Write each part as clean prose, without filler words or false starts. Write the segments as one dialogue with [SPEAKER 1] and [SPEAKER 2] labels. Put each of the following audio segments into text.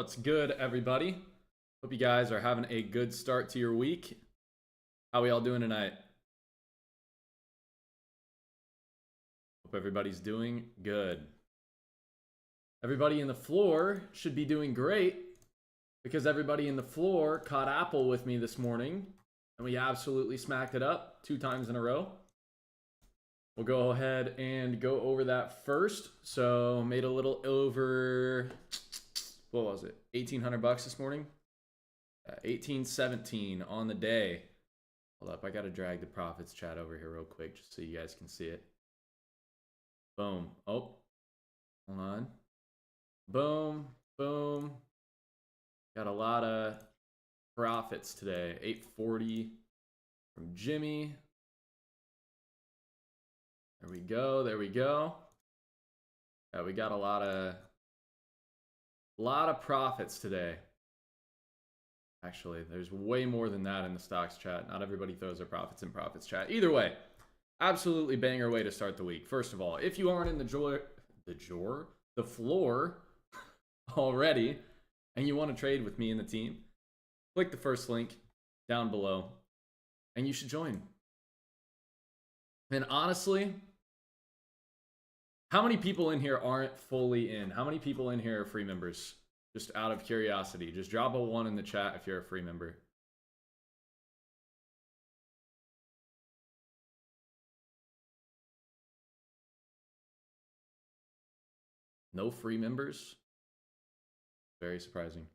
[SPEAKER 1] What's good, everybody? Hope you guys are having a good start to your week. How we all doing tonight? Hope everybody's doing good. Everybody in the floor should be doing great because everybody in the floor caught Apple with me this morning and we absolutely smacked it up 2 times in a row. We'll go ahead and go over that first. So made a little over, what was it? 1,800 bucks this morning. 1817 on the day. Hold up, I gotta drag the profits chat over here real quick just so you guys can see it. Boom. Oh, hold on. Boom, boom. Got a lot of profits today. 840 from Jimmy. There we go. There we go. Yeah, we got a lot of profits today. Actually, there's way more than that in the stocks chat. Not everybody throws their profits in profits chat. Either way, absolutely banger way to start the week. First of all, if you aren't in the floor already, and you want to trade with me and the team, click the first link down below, and you should join. And honestly, how many people in here aren't fully in? How many people in here are free members? Just out of curiosity, just drop a 1 in the chat if you're a free member. No free members? Very surprising.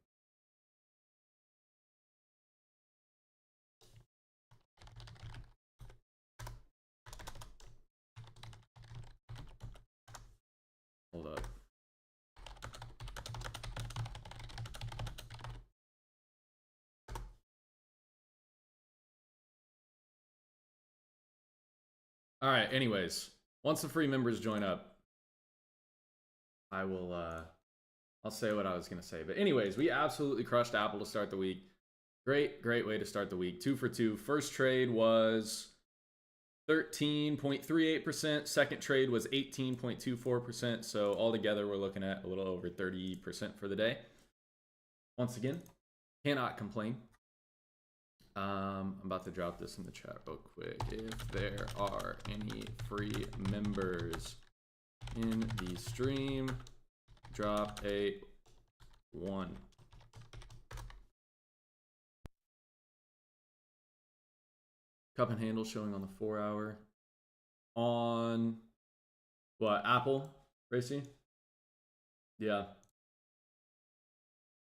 [SPEAKER 1] Hold up. All right, anyways, once the free members join up, I will, I'll say what I was going to say. But anyways, we absolutely crushed Apple to start the week. Great way to start the week. 2 for 2. First trade was 13.38%. Second trade was 18.24%. So altogether, we're looking at a little over 30% for the day. Once again, cannot complain. I'm about to drop this in the chat real quick. If there are any free members in the stream, drop a 1. Cup and handle showing on the 4-hour. On what? Apple, Racy? Yeah.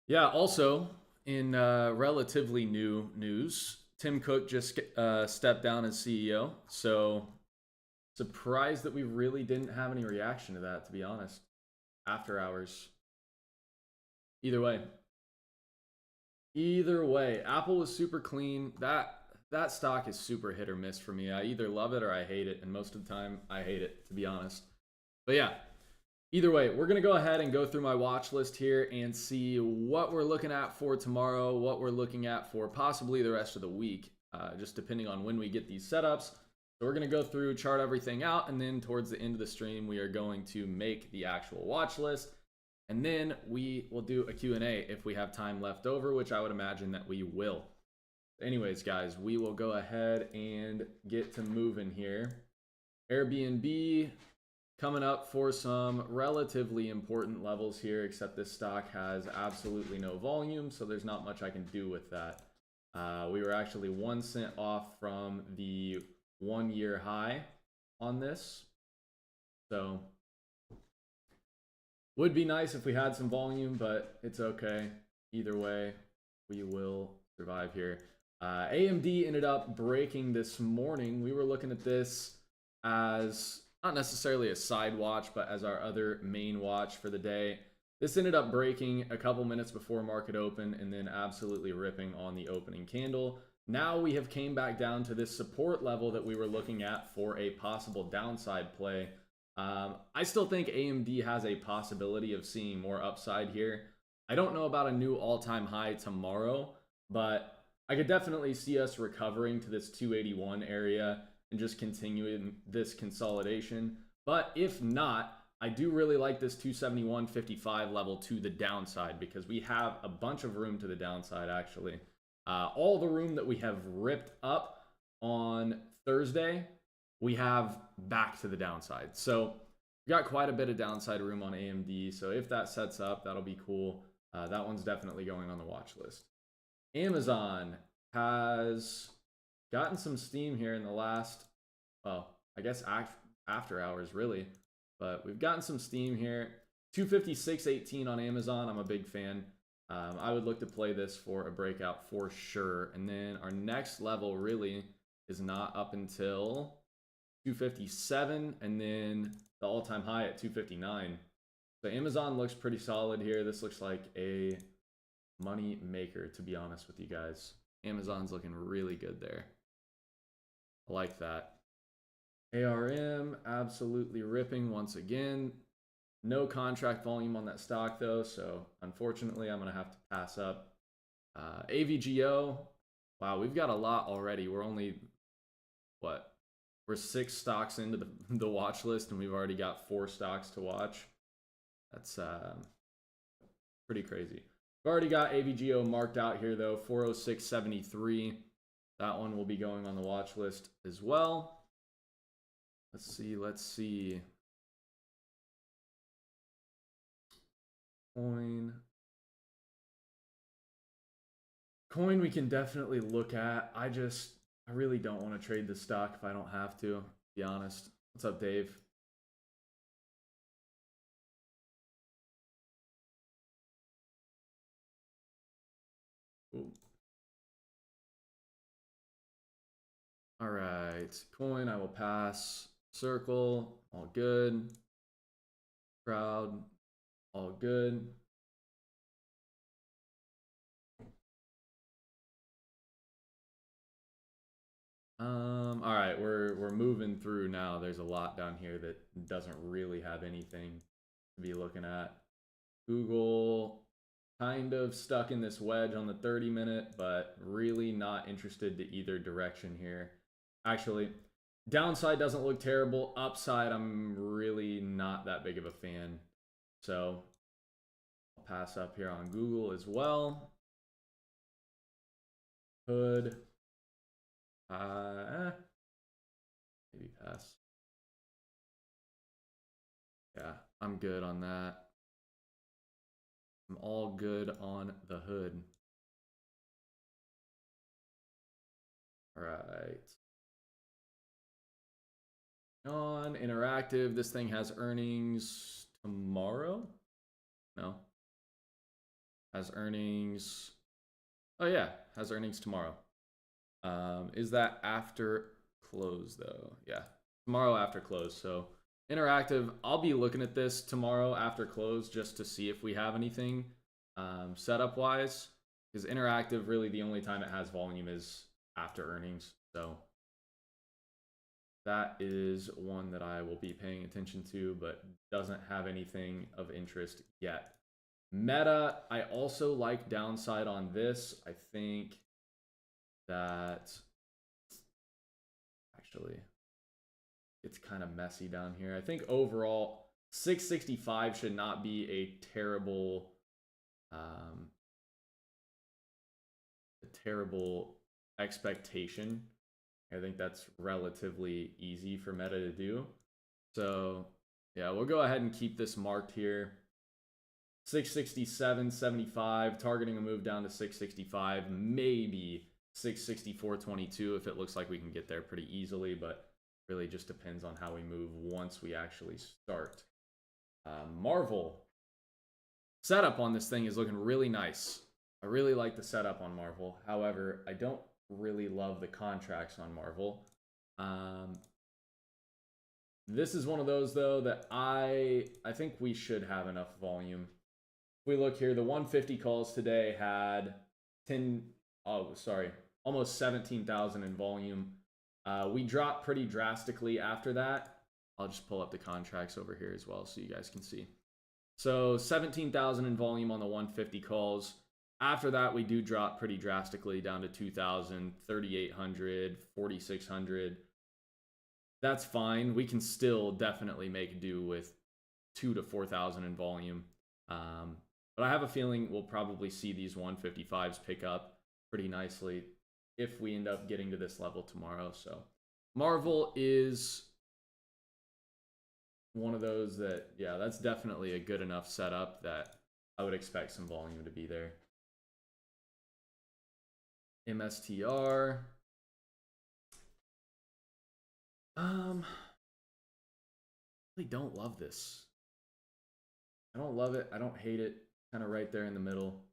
[SPEAKER 1] Yeah, also, in relatively new news, Tim Cook just stepped down as CEO. So surprised that we really didn't have any reaction to that, to be honest. After hours. Either way, Apple was super clean. That stock is super hit or miss for me. I either love it or I hate it, and most of the time I hate it, to be honest. But yeah, either way, we're going to go ahead and go through my watch list here and see what we're looking at for tomorrow, what we're looking at for possibly the rest of the week, just depending on when we get these setups. So we're going to go through, chart everything out, and then towards the end of the stream, we are going to make the actual watch list. And then we will do a Q&A if we have time left over, which I would imagine that we will. Anyways, guys, we will go ahead and get to moving here. Airbnb coming up for some relatively important levels here, except this stock has absolutely no volume, so there's not much I can do with that. We were actually 1 cent off from the 1-year high on this. So would be nice if we had some volume, but it's okay. Either way, we will survive here. AMD ended up breaking this morning. We were looking at this as not necessarily a side watch, but as our other main watch for the day. This ended up breaking a couple minutes before market open and then absolutely ripping on the opening candle. Now we have came back down to this support level that we were looking at for a possible downside play. I still think AMD has a possibility of seeing more upside here. I don't know about a new all-time high tomorrow, but I could definitely see us recovering to this 281 area and just continuing this consolidation. But if not, I do really like this 271.55 level to the downside because we have a bunch of room to the downside, actually. All the room that we have ripped up on Thursday, we have back to the downside. So we got quite a bit of downside room on AMD. So if that sets up, that'll be cool. That one's definitely going on the watch list. Amazon has gotten some steam here in the last, well, I guess after hours, really. But we've gotten some steam here. 256.18 on Amazon. I'm a big fan. I would look to play this for a breakout for sure. And then our next level really is not up until 257, and then the all-time high at 259. So Amazon looks pretty solid here. This looks like a money maker, to be honest with you guys. Amazon's looking really good there. I like that. ARM absolutely ripping once again. No contract volume on that stock though, so unfortunately I'm gonna have to pass up. AVGO, wow, we've got a lot already. We're only, what? We're 6 stocks into the watch list and we've already got 4 stocks to watch. That's pretty crazy. We've already got AVGO marked out here though, 406.73. That one will be going on the watch list as well. Let's see. Coin we can definitely look at. I really don't want to trade the stock if I don't have to be honest. What's up, Dave? Ooh. All right, coin, I will pass. Circle, all good. Crowd, all good. All right, we're moving through now. There's a lot down here that doesn't really have anything to be looking at. Google, kind of stuck in this wedge on the 30-minute, but really not interested to either direction here. Actually, downside doesn't look terrible. Upside, I'm really not that big of a fan. So I'll pass up here on Google as well. Hood. Maybe pass. Yeah, I'm good on that. I'm all good on the hood. All right. On Interactive, this thing has earnings tomorrow? No. Has earnings. Oh yeah, has earnings tomorrow. Is that after close though? Yeah, tomorrow after close. So Interactive, I'll be looking at this tomorrow after close just to see if we have anything setup wise, because Interactive, really the only time it has volume is after earnings. So that is one that I will be paying attention to, but doesn't have anything of interest yet. Meta, I also like downside on this. I think that actually it's kind of messy down here. I think overall 665 should not be a terrible expectation. I think that's relatively easy for Meta to do. So yeah, we'll go ahead and keep this marked here. 667.75, targeting a move down to 665, maybe 664.22 if it looks like we can get there pretty easily, but really just depends on how we move once we actually start. Marvel. Setup on this thing is looking really nice. I really like the setup on Marvel. However, I don't really love the contracts on Marvel. This is one of those though that I think we should have enough volume. If we look here, the 150 calls today had almost 17,000 in volume. We dropped pretty drastically after that. I'll just pull up the contracts over here as well so you guys can see. So 17,000 in volume on the 150 calls. After that, we do drop pretty drastically down to 2,000, 3,800, 4,600. That's fine. We can still definitely make do with 2 to 4,000 in volume. But I have a feeling we'll probably see these 155s pick up pretty nicely if we end up getting to this level tomorrow. So Marvel is one of those that, yeah, that's definitely a good enough setup that I would expect some volume to be there. MSTR. I really don't love this. I don't love it. I don't hate it. Kind of right there in the middle.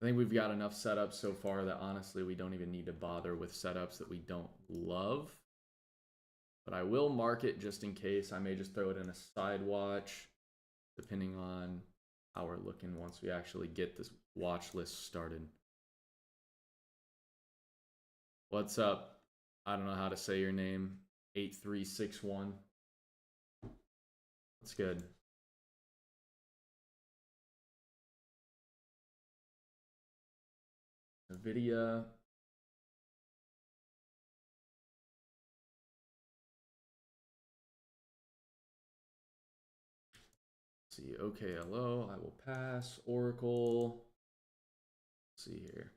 [SPEAKER 1] I think we've got enough setups so far that honestly we don't even need to bother with setups that we don't love. But I will mark it just in case. I may just throw it in a side watch, depending on how we're looking once we actually get this watch list started. What's up? I don't know how to say your name. 8361. That's good. NVIDIA. Let's see, okay, hello, I will pass. Oracle. Let's see here.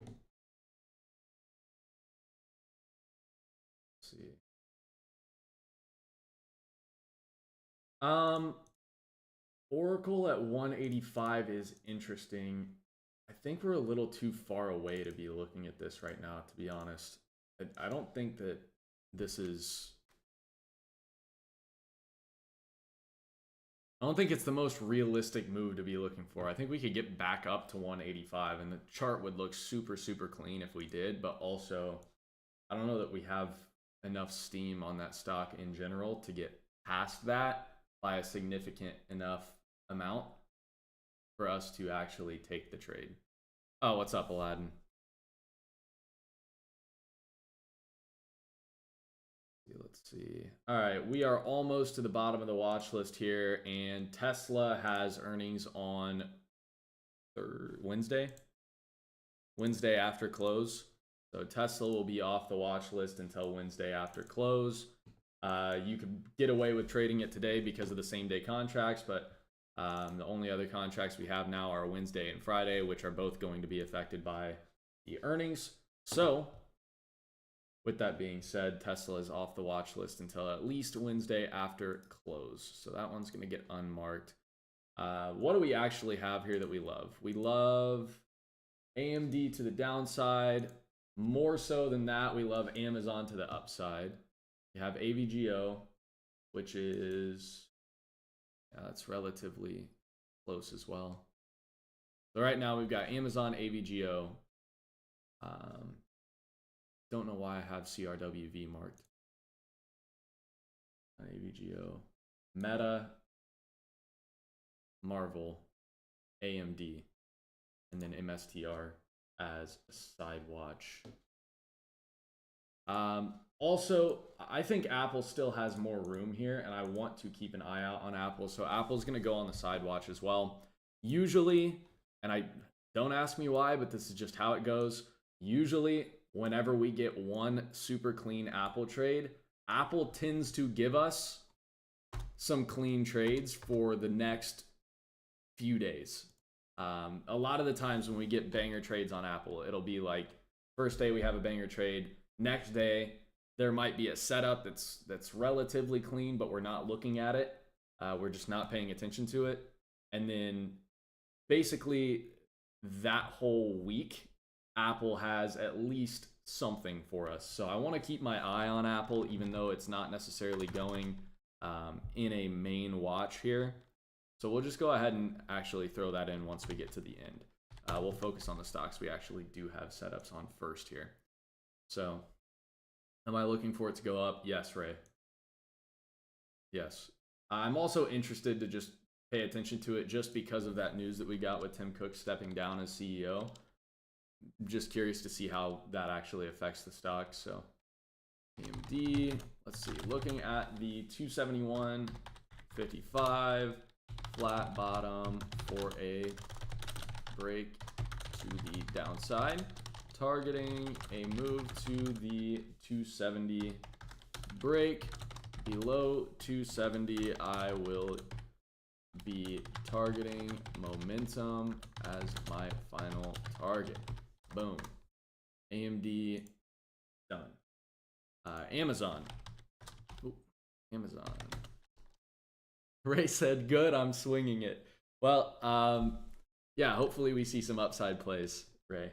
[SPEAKER 1] Let's see. Oracle at 185 is interesting. I think we're a little too far away to be looking at this right now, to be honest. I don't think that this is... I don't think it's the most realistic move to be looking for. I think we could get back up to 185, and the chart would look super, super clean if we did, but also, I don't know that we have enough steam on that stock in general to get past that by a significant enough amount for us to actually take the trade. Oh, what's up, Aladdin? Let's see. All right, we are almost to the bottom of the watch list here, and Tesla has earnings on Wednesday after close. So Tesla will be off the watch list until Wednesday after close. You could get away with trading it today because of the same day contracts, but the only other contracts we have now are Wednesday and Friday, which are both going to be affected by the earnings. So with that being said, Tesla is off the watch list until at least Wednesday after close. So that one's going to get unmarked. What do we actually have here that we love? We love AMD to the downside. More so than that, we love Amazon to the upside. We have AVGO, which is, that's relatively close as well. So right now we've got Amazon, AVGO. Don't know why I have CRWV marked. AVGO, Meta, Marvel, AMD, and then MSTR as a side watch. Also, I think Apple still has more room here, and I want to keep an eye out on Apple. So Apple's going to go on the side watch as well. Usually, and I don't ask me why, but this is just how it goes. Usually, whenever we get one super clean Apple trade, Apple tends to give us some clean trades for the next few days. A lot of the times when we get banger trades on Apple, it'll be like first day we have a banger trade, next day there might be a setup that's relatively clean, but we're not looking at it. We're just not paying attention to it. And then basically that whole week, Apple has at least something for us. So I want to keep my eye on Apple, even though it's not necessarily going in a main watch here. So we'll just go ahead and actually throw that in once we get to the end. We'll focus on the stocks we actually do have setups on first here. So am I looking for it to go up? Yes, Ray. Yes. I'm also interested to just pay attention to it just because of that news that we got with Tim Cook stepping down as CEO. Just curious to see how that actually affects the stock. So AMD, let's see, looking at the 271.55 flat bottom for a break to the downside. targeting a move to the 270 break. Below 270, I will be targeting momentum as my final target. Boom. AMD done. Amazon. Ooh, Amazon. Ray said, good, I'm swinging it. Well, yeah, hopefully we see some upside plays, Ray.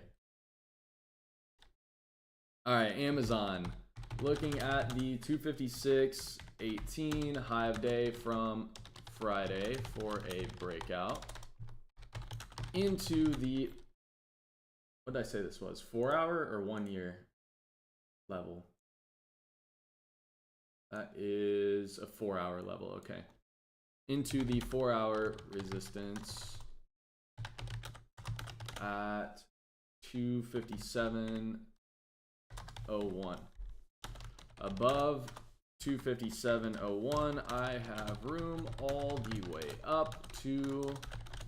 [SPEAKER 1] All right, Amazon. Looking at the 256.18 high of day from Friday for a breakout into the, what did I say this was? 4 hour or 1 year level? That is a 4 hour level, okay. Into the 4 hour resistance at 257.01. Above 257.01, I have room all the way up to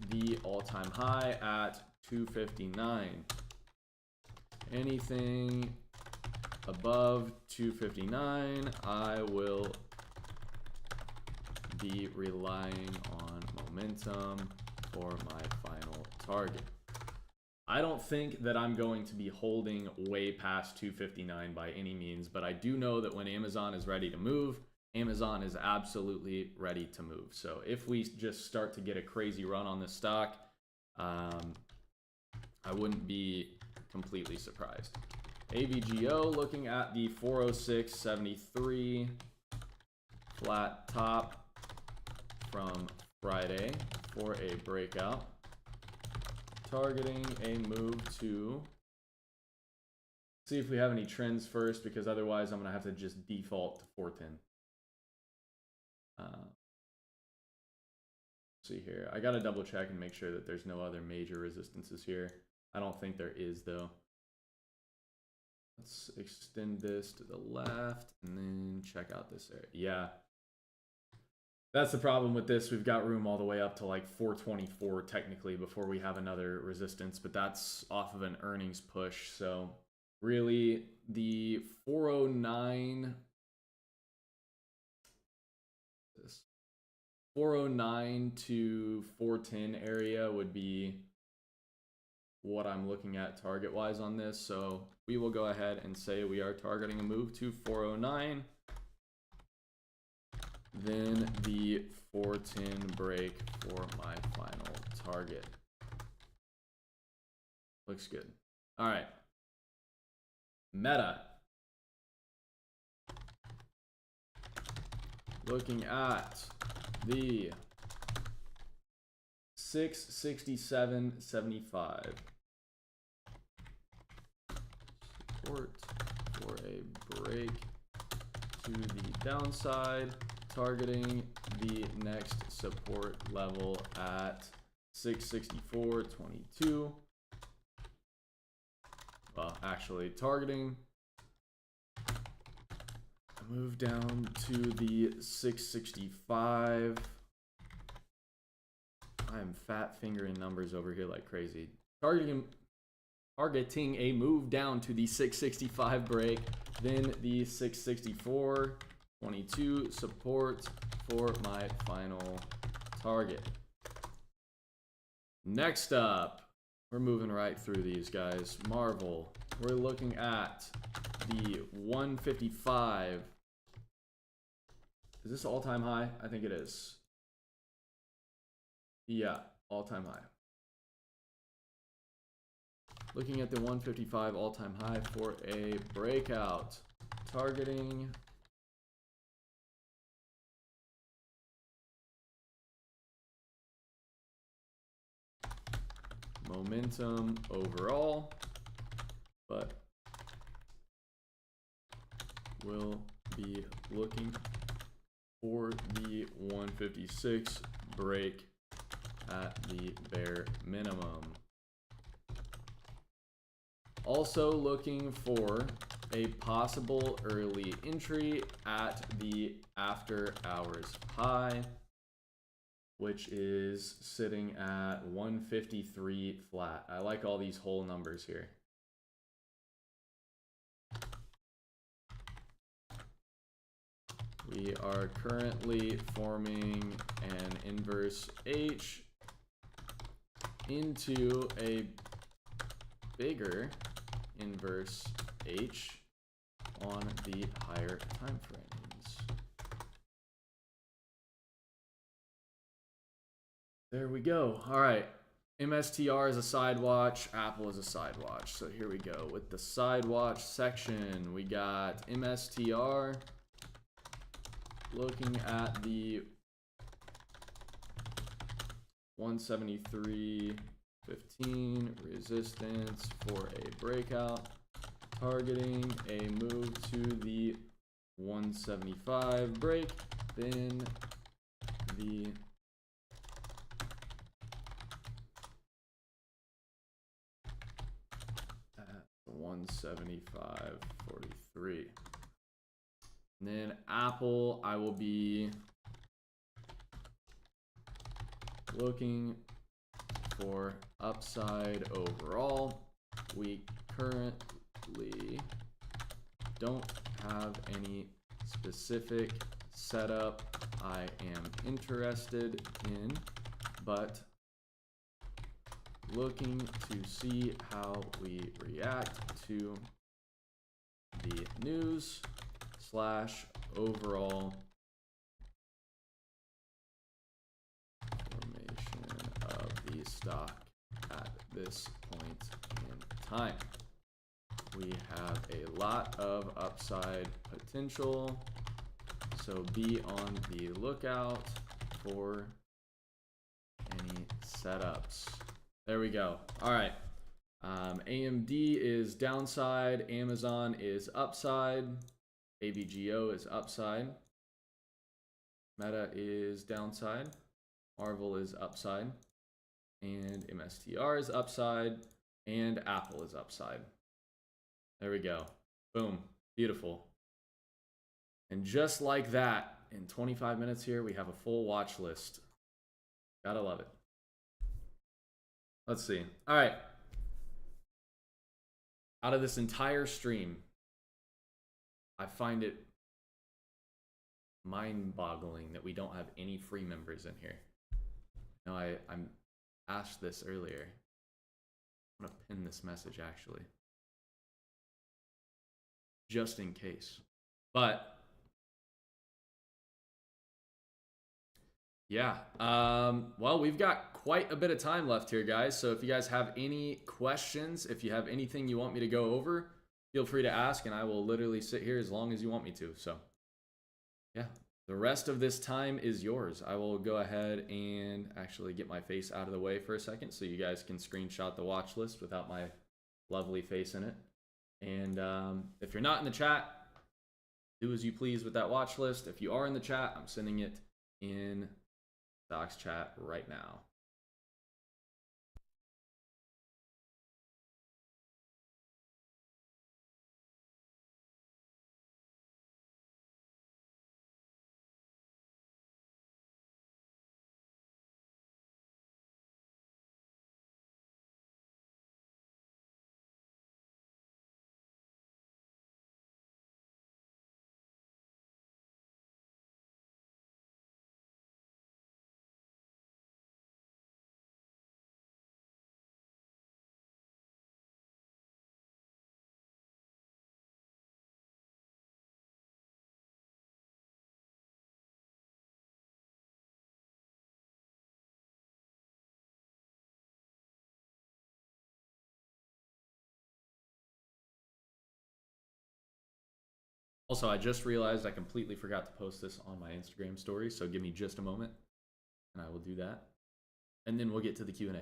[SPEAKER 1] the all-time high at 259. Anything above 259, I will be relying on momentum for my final target. I don't think that I'm going to be holding way past 259 by any means, but I do know that when Amazon is ready to move, Amazon is absolutely ready to move. So if we just start to get a crazy run on this stock, I wouldn't be completely surprised. AVGO, looking at the 406.73 flat top from Friday for a breakout. Targeting a move to, see if we have any trends first, because otherwise I'm gonna have to just default to 410. See here, I gotta double check and make sure that there's no other major resistances here. I don't think there is though. Let's extend this to the left and then check out this area. Yeah. That's the problem with this. We've got room all the way up to like 424 technically before we have another resistance, but that's off of an earnings push. So really the 409 to 410 area would be what I'm looking at target wise on this. So we will go ahead and say we are targeting a move to 409. Then the 410 break for my final target. Looks good. All right. Meta. Looking at the 667.75. Support for a break to the downside. Targeting the next support level at 664.22. Well, actually targeting a move down to the 665. I'm fat fingering numbers over here like crazy. Targeting a move down to the 665 break, then the 664.22 support for my final target. Next up, we're moving right through these guys. Marvel, we're looking at the 155. Is this all-time high? I think it is. Yeah, all-time high. Looking at the 155 all-time high for a breakout. Targeting momentum overall, but will be looking for the 156 break at the bare minimum. Also looking for a possible early entry at the after hours high, which is sitting at 153 flat. I like all these whole numbers here. We are currently forming an inverse H into a bigger inverse H on the higher time frames. There we go. All right. MSTR is a side watch, Apple is a side watch. So here we go with the side watch section. We got MSTR looking at the 173.15 resistance for a breakout, targeting a move to the 175 break, then the at 175.43. And then Apple, I will be looking for upside overall. We currently don't have any specific setup I am interested in, but looking to see how we react to the news / overall formation of the stock at this point in time. We have a lot of upside potential, so be on the lookout for any setups. There we go. All right. AMD is downside. Amazon is upside. AVGO is upside. Meta is downside. Marvel is upside. And MSTR is upside. And Apple is upside. There we go. Boom. Beautiful. And just like that, in 25 minutes here, we have a full watch list. Gotta love it. Let's see. All right. Out of this entire stream, I find it mind-boggling that we don't have any free members in here. Now, I'm asked this earlier. I'm going to pin this message, actually. Just in case. But yeah, well, we've got quite a bit of time left here, guys. So if you guys have any questions, if you have anything you want me to go over, feel free to ask, and I will literally sit here as long as you want me to. So yeah, the rest of this time is yours. I will go ahead and actually get my face out of the way for a second so you guys can screenshot the watch list without my lovely face in it. And if you're not in the chat, do as you please with that watch list. If you are in the chat, I'm sending it in Stocks chat right now. Also, I just realized I completely forgot to post this on my Instagram story, so give me just a moment, and I will do that. And then we'll get to the Q&A.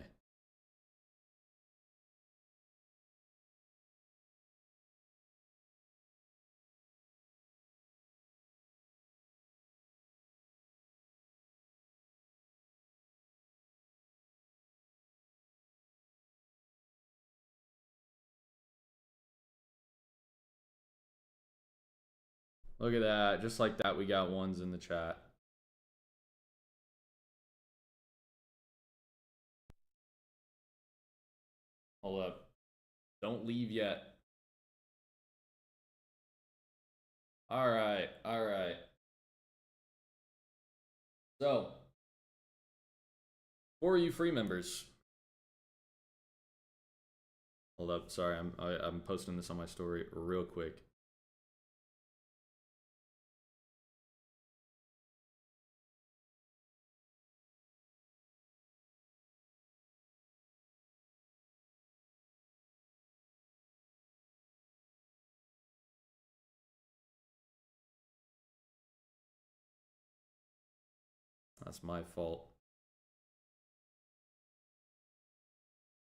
[SPEAKER 1] Look at that. Just like that, we got ones in the chat. Hold up. Don't leave yet. All right. All right. So, for you free members, hold up, sorry, I'm posting this on my story real quick. That's my fault.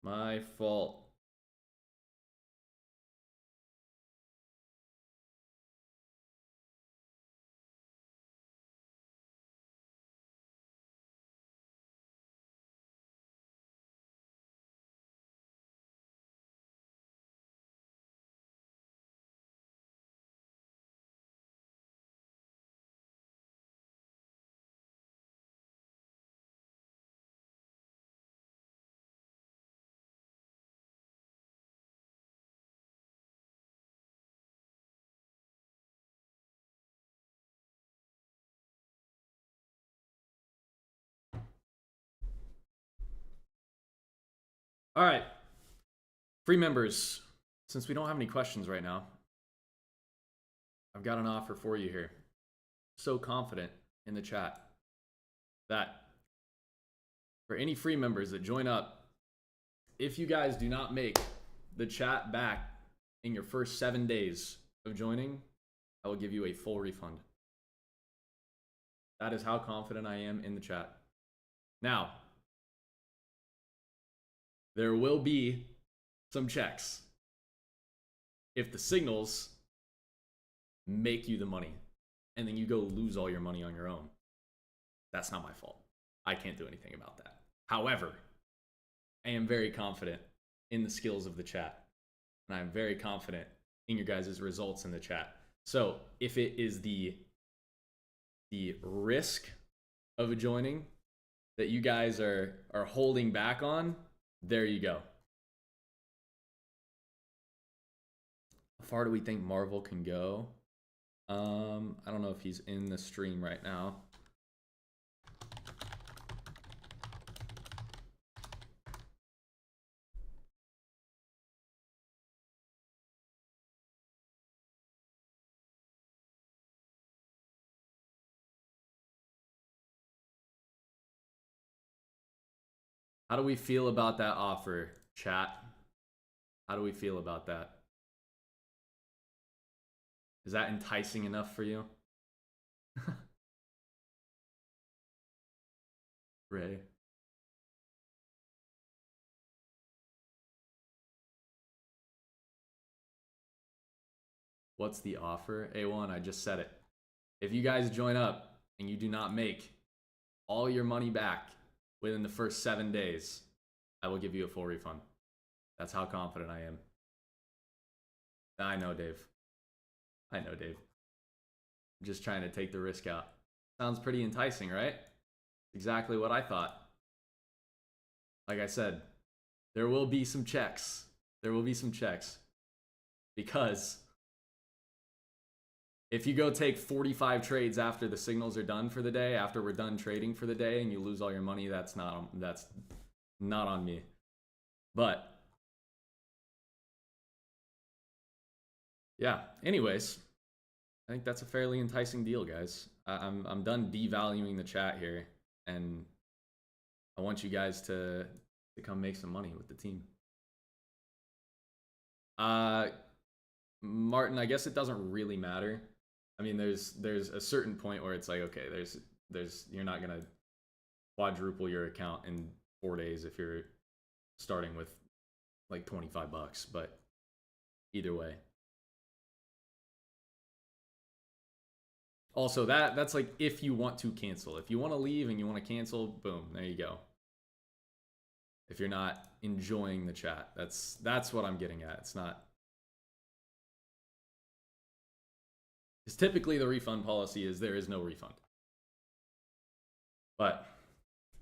[SPEAKER 1] My fault. All right. Free members, since we don't have any questions right now, I've got an offer for you here. So confident in the chat that for any free members that join up, if you guys do not make the chat back in your first 7 days of joining, I will give you a full refund. That is how confident I am in the chat. Now, there will be some checks if the signals make you the money and then you go lose all your money on your own. That's not my fault. I can't do anything about that. However, I am very confident in the skills of the chat, and I'm very confident in your guys' results in the chat. So if it is the risk of joining that you guys are holding back on, there you go. How far do we think Marvel can go? I don't know if he's in the stream right now. How do we feel about that offer, chat? How do we feel about that? Is that enticing enough for you? Ray. What's the offer? A1, I just said it. If you guys join up and you do not make all your money back within the first 7 days, I will give you a full refund. That's how confident I am. I know, Dave. I know, Dave. I'm just trying to take the risk out. Sounds pretty enticing, right? Exactly what I thought. Like I said, there will be some checks. There will be some checks. Because if you go take 45 trades after the signals are done for the day, after we're done trading for the day, and you lose all your money, that's not on me. But yeah, anyways, I think that's a fairly enticing deal, guys. I'm done devaluing the chat here, and I want you guys to come make some money with the team. Martin, I guess it doesn't really matter. I mean, there's a certain point where it's like, okay, there's you're not gonna quadruple your account in 4 days if you're starting with like $25, but either way. Also, that's like if you want to cancel. If you want to leave and you want to cancel, boom, there you go. If you're not enjoying the chat, that's what I'm getting at. It's not. Because typically the refund policy is there is no refund. But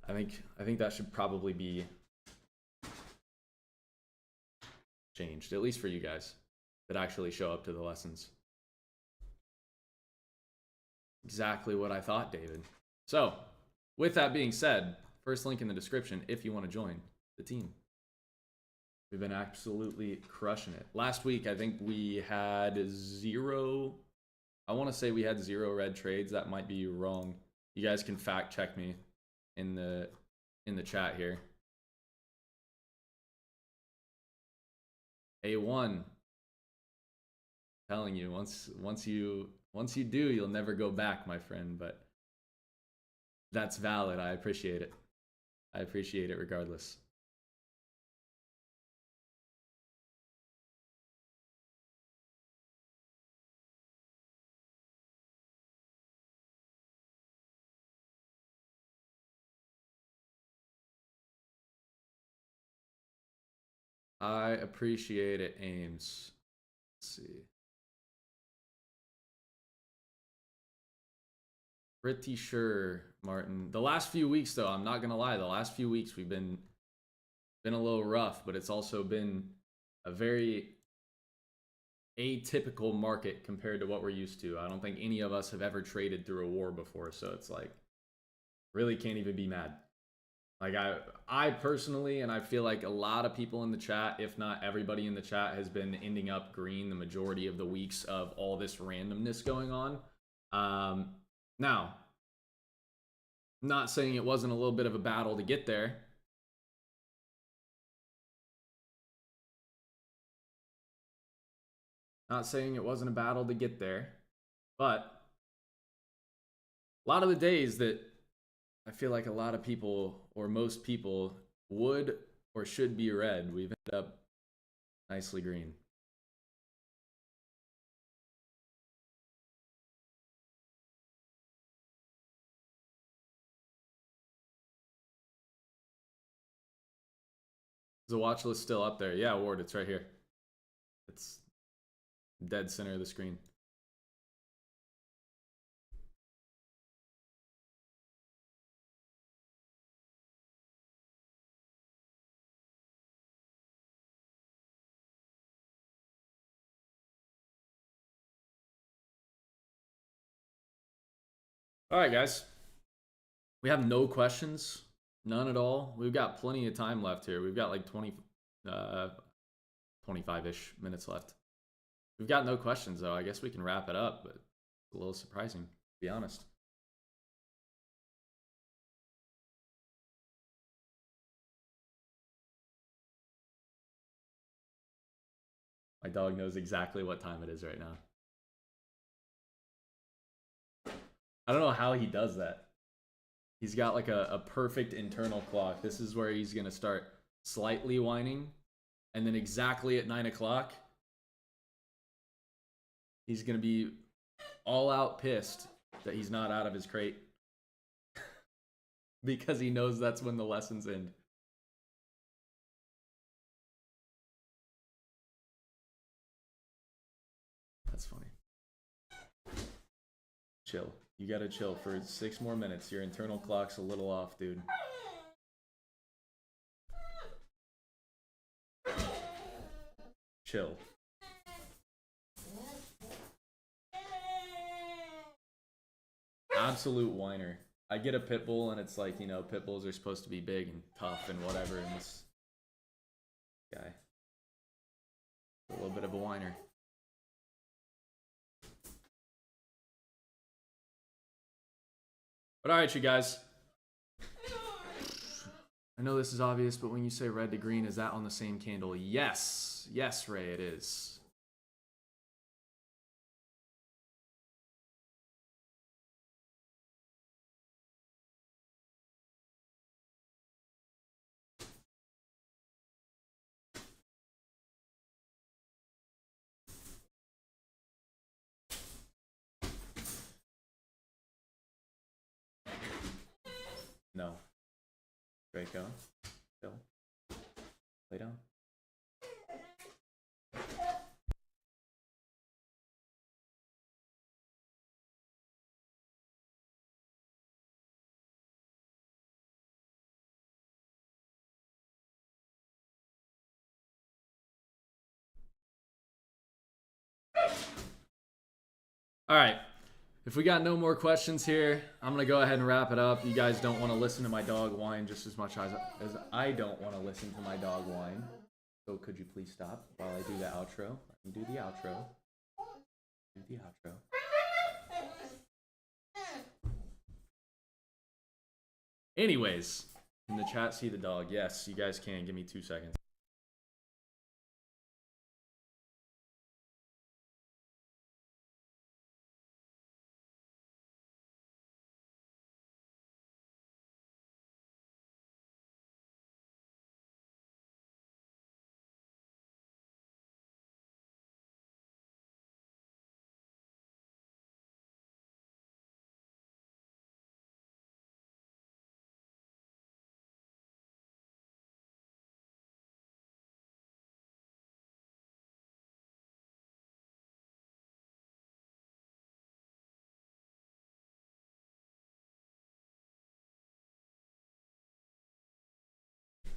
[SPEAKER 1] I think that should probably be changed, at least for you guys that actually show up to the lessons. Exactly what I thought, David. So with that being said, first link in the description if you want to join the team. We've been absolutely crushing it. Last week, I think we had 0. I want to say we had 0 red trades. That might be wrong. You guys can fact check me in the chat here. A1. Telling you, once you do, you'll never go back, my friend. But that's valid. I appreciate it. I appreciate it regardless. I appreciate it, Ames. Let's see. Pretty sure, Martin. The last few weeks, though, I'm not gonna lie. The last few weeks we've been a little rough, but it's also been a very atypical market compared to what we're used to. I don't think any of us have ever traded through a war before, so it's like really can't even be mad. Like I personally, and I feel like a lot of people in the chat, if not everybody in the chat, has been ending up green the majority of the weeks of all this randomness going on. Now, not saying it wasn't a little bit of a battle to get there. Not saying it wasn't a battle to get there, but a lot of the days that I feel like a lot of people, or most people, would or should be red, we've ended up nicely green. Is the watch list still up there? Yeah, Ward, it's right here. It's dead center of the screen. All right, guys. We have no questions. None at all. We've got plenty of time left here. We've got like 25-ish minutes left. We've got no questions, though. I guess we can wrap it up, but it's a little surprising, to be honest. My dog knows exactly what time it is right now. I don't know how he does that. He's got like a perfect internal clock. This is where he's going to start slightly whining. And then exactly at 9 o'clock, he's going to be all out pissed that he's not out of his crate. Because he knows that's when the lessons end. That's funny. Chill. You gotta chill for 6 more minutes. Your internal clock's a little off, dude. Chill. Absolute whiner. I get a pit bull and it's like, you know, pit bulls are supposed to be big and tough and whatever, and this guy, a little bit of a whiner. But all right, you guys. I know this is obvious, but when you say red to green, is that on the same candle? Yes. Yes, Ray, it is. No. Draco. Chill. Lay down. All right. if we got no more questions here, I'm going to go ahead and wrap it up. You guys don't want to listen to my dog whine just as much as I don't want to listen to my dog whine. So could you please stop while I do the outro? Let me do the outro. Do the outro. Anyways, can the chat see the dog? Yes, you guys can. Give me 2 seconds.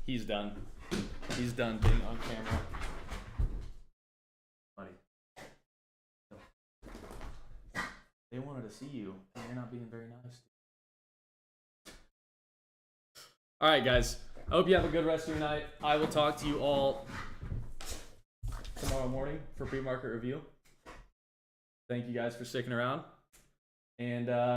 [SPEAKER 1] He's done. He's done being on camera. Buddy. They wanted to see you, and you're not being very nice. All right, guys. I hope you have a good rest of your night. I will talk to you all tomorrow morning for pre-market review. Thank you guys for sticking around. And